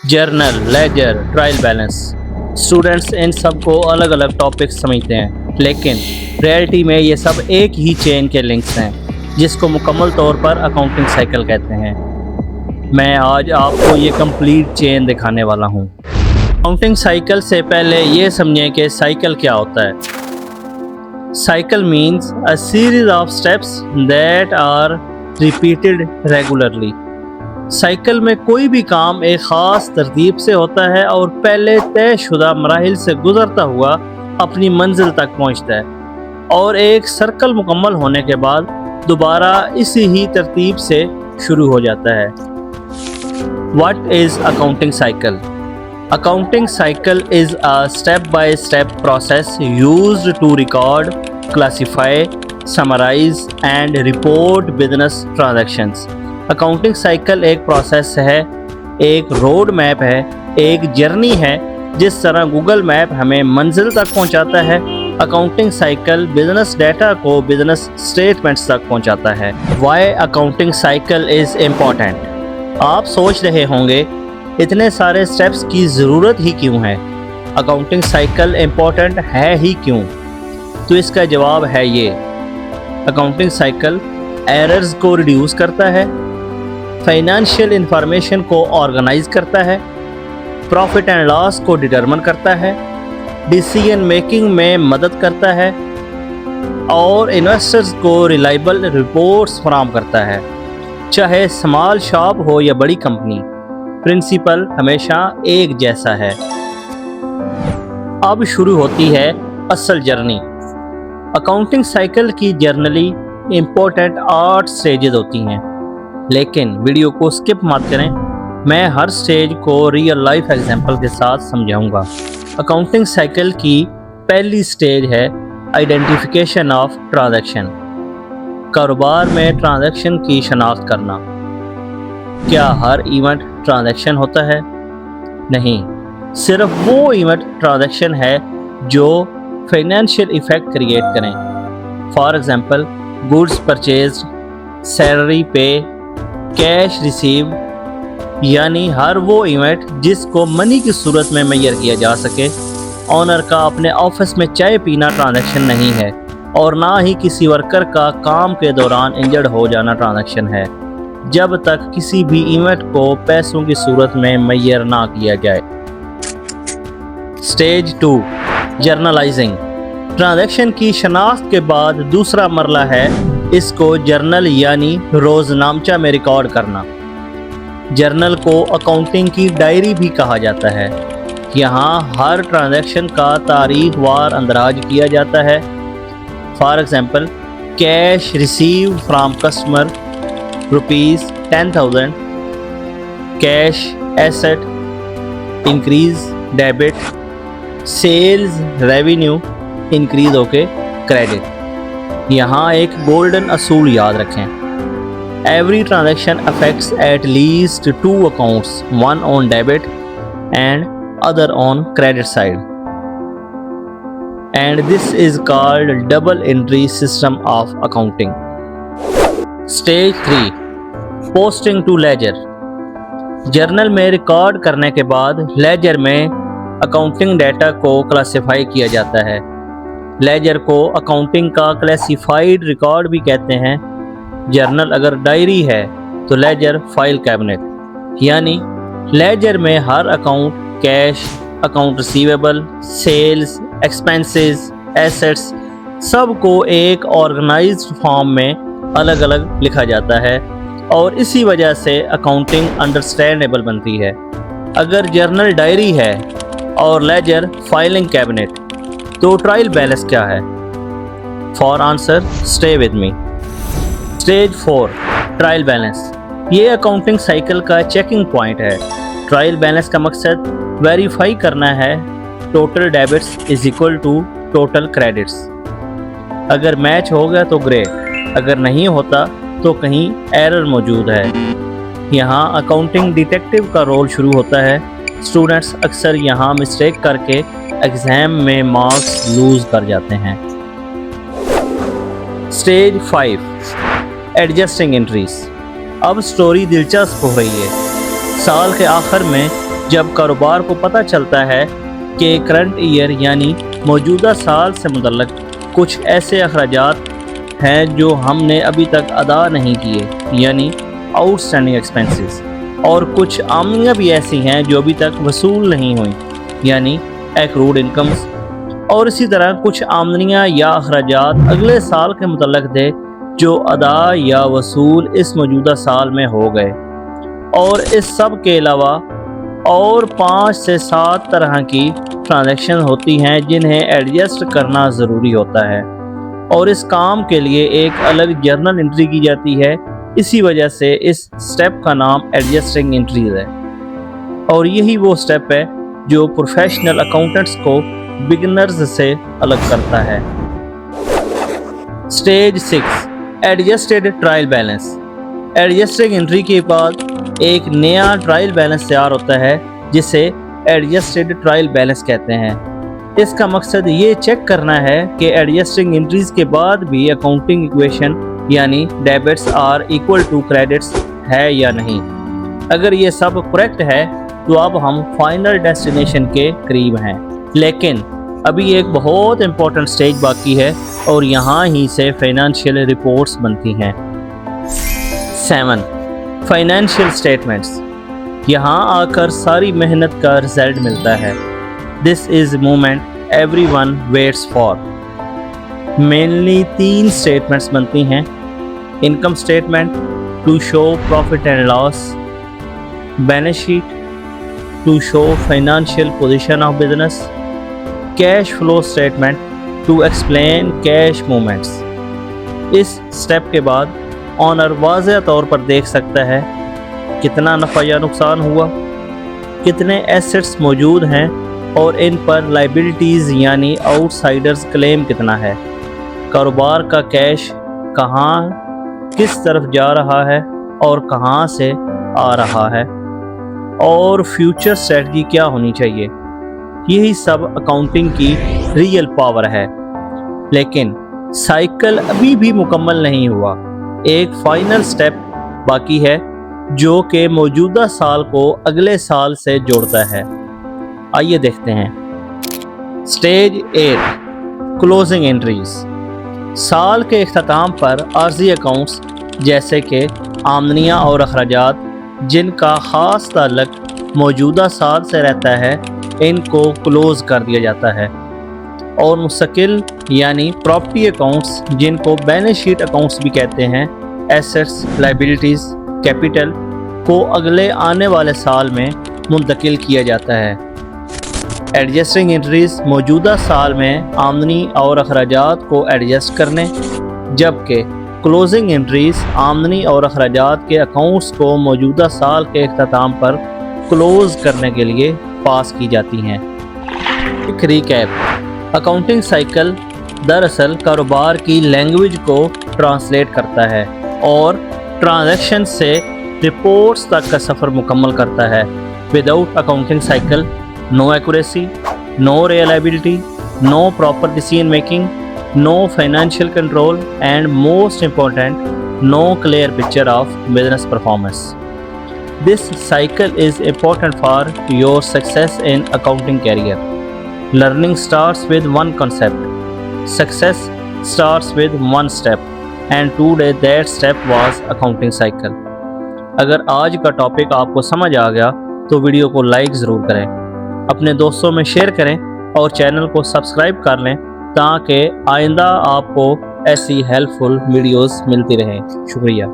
Journal, ledger, trial balance. Students इन सब को अलग अलग टॉपिक्स समझते हैं, लेकिन रियलिटी में ये सब एक ही चेन के लिंक्स हैं, जिसको मुकम्मल तौर पर अकाउंटिंग साइकिल कहते हैं। मैं आज आपको ये कंप्लीट चेन दिखाने वाला हूँ। अकाउंटिंग साइकिल से पहले ये समझें कि साइकिल क्या होता है। Cycle means a series of steps that are repeated regularly. Cycle में कोई भी काम एक ख़ास तरतीब से होता है और पहले तयशुदा मराहिल से गुज़रता हुआ अपनी मंजिल तक पहुंचता है, और एक सर्कल मुकम्मल होने के बाद दोबारा इसी ही तरतीब से शुरू हो जाता है। What is accounting cycle? Accounting cycle is a step-by-step process used to record, classify, summarize and report business transactions. Accounting cycle एक प्रोसेस है, एक रोड मैप है, एक जर्नी है। जिस तरह गूगल मैप हमें मंजिल तक पहुंचाता है, अकाउंटिंग साइकिल बिजनेस डेटा को बिजनेस स्टेटमेंट्स तक पहुंचाता है। Why accounting cycle is important. आप सोच रहे होंगे इतने सारे स्टेप्स की ज़रूरत ही क्यों है, अकाउंटिंग साइकिल इम्पॉर्टेंट है ही क्यों? तो इसका जवाब है ये। अकाउंटिंग साइकिल एरर्स को रिड्यूस करता है, फाइनेंशियल इंफॉर्मेशन को ऑर्गेनाइज करता है, प्रॉफिट एंड लॉस को डिटरमिन करता है, डिसीजन मेकिंग में मदद करता है और इन्वेस्टर्स को रिलायबल रिपोर्ट्स फराहम करता है। चाहे स्मॉल शॉप हो या बड़ी कंपनी, प्रिंसिपल हमेशा एक जैसा है। अब शुरू होती है असल जर्नी। अकाउंटिंग साइकिल की जर्नली इम्पोर्टेंट 8 स्टेजेस होती हैं, लेकिन वीडियो को स्किप मत करें। मैं हर स्टेज को रियल लाइफ एग्जांपल के साथ समझाऊंगा। अकाउंटिंग साइकिल की पहली स्टेज है आइडेंटिफिकेशन ऑफ ट्रांजैक्शन। कारोबार में ट्रांजैक्शन की शनाख्त करना। क्या हर इवेंट ट्रांजैक्शन होता है? नहीं, सिर्फ वो इवेंट ट्रांजैक्शन है जो फाइनेंशियल इफेक्ट क्रिएट करें। For example, goods purchased, salary पे, कैश रिसीव, यानी हर वो इवेंट जिसको मनी की सूरत में मेजर किया जा सके। ऑनर का अपने ऑफिस में चाय पीना ट्रांजैक्शन नहीं है, और ना ही किसी वर्कर का काम के दौरान इंजर्ड हो जाना ट्रांजैक्शन है, जब तक किसी भी इवेंट को पैसों की सूरत में मेजर ना किया जाए। Stage 2, journalising. ट्रांजैक्शन की शनाख्त के बाद दूसरा मरला है इसको जर्नल यानी रोज़नामचा में रिकॉर्ड करना। जर्नल को अकाउंटिंग की डायरी भी कहा जाता है। यहाँ हर ट्रांजैक्शन का तारीख वार अंदराज किया जाता है। For example, cash receive from customer ₹10,000, cash asset increase debit, sales revenue increase होके क्रेडिट। यहाँ एक गोल्डन असूल याद रखें। Every transaction affects at least 2 accounts, one on debit and other on credit side, and this is called double entry system of accounting. Stage 3, posting to ledger. Journal में record करने के बाद laser में accounting data को classify किया जाता है। Laser को अकाउंटिंग का क्लासिफाइड रिकॉर्ड भी कहते हैं। जर्नल अगर डायरी है तो लेजर फाइल कैबिनेट, यानी लेजर में हर account, cash, account receivable, sales, expenses, assets, सब को एक ऑर्गेनाइज्ड फॉर्म में अलग अलग लिखा जाता है, और इसी वजह से अकाउंटिंग अंडरस्टैंडेबल बनती है। अगर जर्नल डायरी है और लेजर फाइलिंग कैबिनेट, तो ट्रायल बैलेंस क्या है? For answer stay with me. Stage 4, trial balance. ये अकाउंटिंग साइकिल का चेकिंग पॉइंट है। ट्रायल बैलेंस का मकसद वेरीफाई करना है total debits is equal to total credits. अगर मैच हो गया तो ग्रेट, अगर नहीं होता तो कहीं एरर मौजूद है। यहाँ अकाउंटिंग डिटेक्टिव का रोल शुरू होता है। स्टूडेंट्स अक्सर यहाँ मिस्टेक करके एग्ज़ाम में मार्क्स लूज़ कर जाते हैं। Stage 5, adjusting entries. अब स्टोरी दिलचस्प हो रही है। साल के आखिर में جب کاروبار کو پتہ چلتا ہے کہ کرنٹ ایئر یعنی موجودہ سال سے متعلق کچھ ایسے اخراجات ہیں جو ہم نے ابھی تک ادا نہیں کیے یعنی آؤٹ اسٹینڈنگ ایکسپنسز، اور کچھ آمدنیاں بھی ایسی ہیں جو ابھی تک وصول نہیں ہوئیں یعنی ایکروڈ انکمز، اور اسی طرح کچھ آمدنیاں یا اخراجات اگلے سال کے متعلق تھے جو ادا یا وصول اس موجودہ سال میں ہو گئے، اور اس سب کے علاوہ اور 5 سے 7 طرح کی ٹرانزیکشن ہوتی ہیں جنہیں ایڈجسٹ کرنا ضروری ہوتا ہے، اور اس کام کے لیے ایک الگ جرنل انٹری کی جاتی ہے۔ اسی وجہ سے اس سٹیپ کا نام ایڈجسٹنگ انٹریز ہے، اور یہی وہ سٹیپ ہے جو پروفیشنل اکاؤنٹنٹس کو بگنرز سے الگ کرتا ہے۔ Stage 6 adjusted trial balance. Adjusting entry کے بعد ایک نیا ٹرائل بیلنس تیار ہوتا ہے جسے ایڈجسٹڈ ٹرائل بیلنس کہتے ہیں۔ اس کا مقصد یہ چیک کرنا ہے کہ ایڈجسٹنگ انٹریز کے بعد بھی اکاؤنٹنگ ایکویشن یعنی debits are equal to credits ہے یا نہیں۔ اگر یہ سب کریکٹ ہے تو اب ہم فائنل ڈیسٹینیشن کے قریب ہیں، لیکن ابھی ایک بہت امپورٹنٹ سٹیج باقی ہے اور یہاں ہی سے فائنینشیل رپورٹس بنتی ہیں۔ 7 فائنینشیل سٹیٹمنٹس۔ یہاں آ کر ساری محنت کا رزلٹ ملتا ہے۔ This is moment everyone waits for. Mainly 3 statements بنتی ہیں: income statement to show profit and loss, balance sheet to show financial position of business, cash flow statement to explain cash movements. اس step کے بعد owner واضح طور پر دیکھ سکتا ہے کتنا نفع یا نقصان ہوا، کتنے ایسٹس موجود ہیں اور ان پر لائبلٹیز یعنی آؤٹ سائڈرز کلیم کتنا ہے، کاروبار کا کیش کہاں کس طرف جا رہا ہے اور کہاں سے آ رہا ہے، اور فیوچر اسٹریٹجی کیا ہونی چاہیے۔ یہی سب اکاؤنٹنگ کی ریئل پاور ہے۔ لیکن سائیکل ابھی بھی مکمل نہیں ہوا، ایک فائنل سٹیپ باقی ہے جو کہ موجودہ سال کو اگلے سال سے جوڑتا ہے۔ آئیے دیکھتے ہیں۔ Stage 8 closing entries. سال کے اختتام پر عارضی اکاؤنٹس جیسے کہ آمدنیاں اور اخراجات جن کا خاص تعلق موجودہ سال سے رہتا ہے ان کو کلوز کر دیا جاتا ہے، اور مستقل یعنی پراپرٹی اکاؤنٹس جن کو بیلنس شیٹ اکاؤنٹس بھی کہتے ہیں، ایسٹس، لائبلٹیز، کیپٹل کو اگلے آنے والے سال میں منتقل کیا جاتا ہے۔ ایڈجسٹنگ انٹریز موجودہ سال میں آمدنی اور اخراجات کو ایڈجسٹ کرنے، جبکہ کلوزنگ انٹریز آمدنی اور اخراجات کے اکاؤنٹس کو موجودہ سال کے اختتام پر کلوز کرنے کے لیے پاس کی جاتی ہیں۔ ایک ریکیپ۔ اکاؤنٹنگ سائیکل دراصل کاروبار کی لینگویج کو ٹرانسلیٹ کرتا ہے اور ٹرانزیکشن سے رپورٹس تک کا سفر مکمل کرتا ہے۔ Without accounting cycle no accuracy, no reliability, no proper decision making, no financial control and most important no clear picture of business performance. This cycle is important for your success in accounting career. Learning starts with one concept. Success starts with one step. And today that step was accounting cycle. اگر آج کا topic آپ کو سمجھ آ گیا تو video کو like ضرور کریں، اپنے دوستوں میں شیئر کریں اور چینل کو سبسکرائب کر لیں تاکہ آئندہ آپ کو ایسی ہیلپ فل ویڈیوز ملتی رہیں۔ شکریہ۔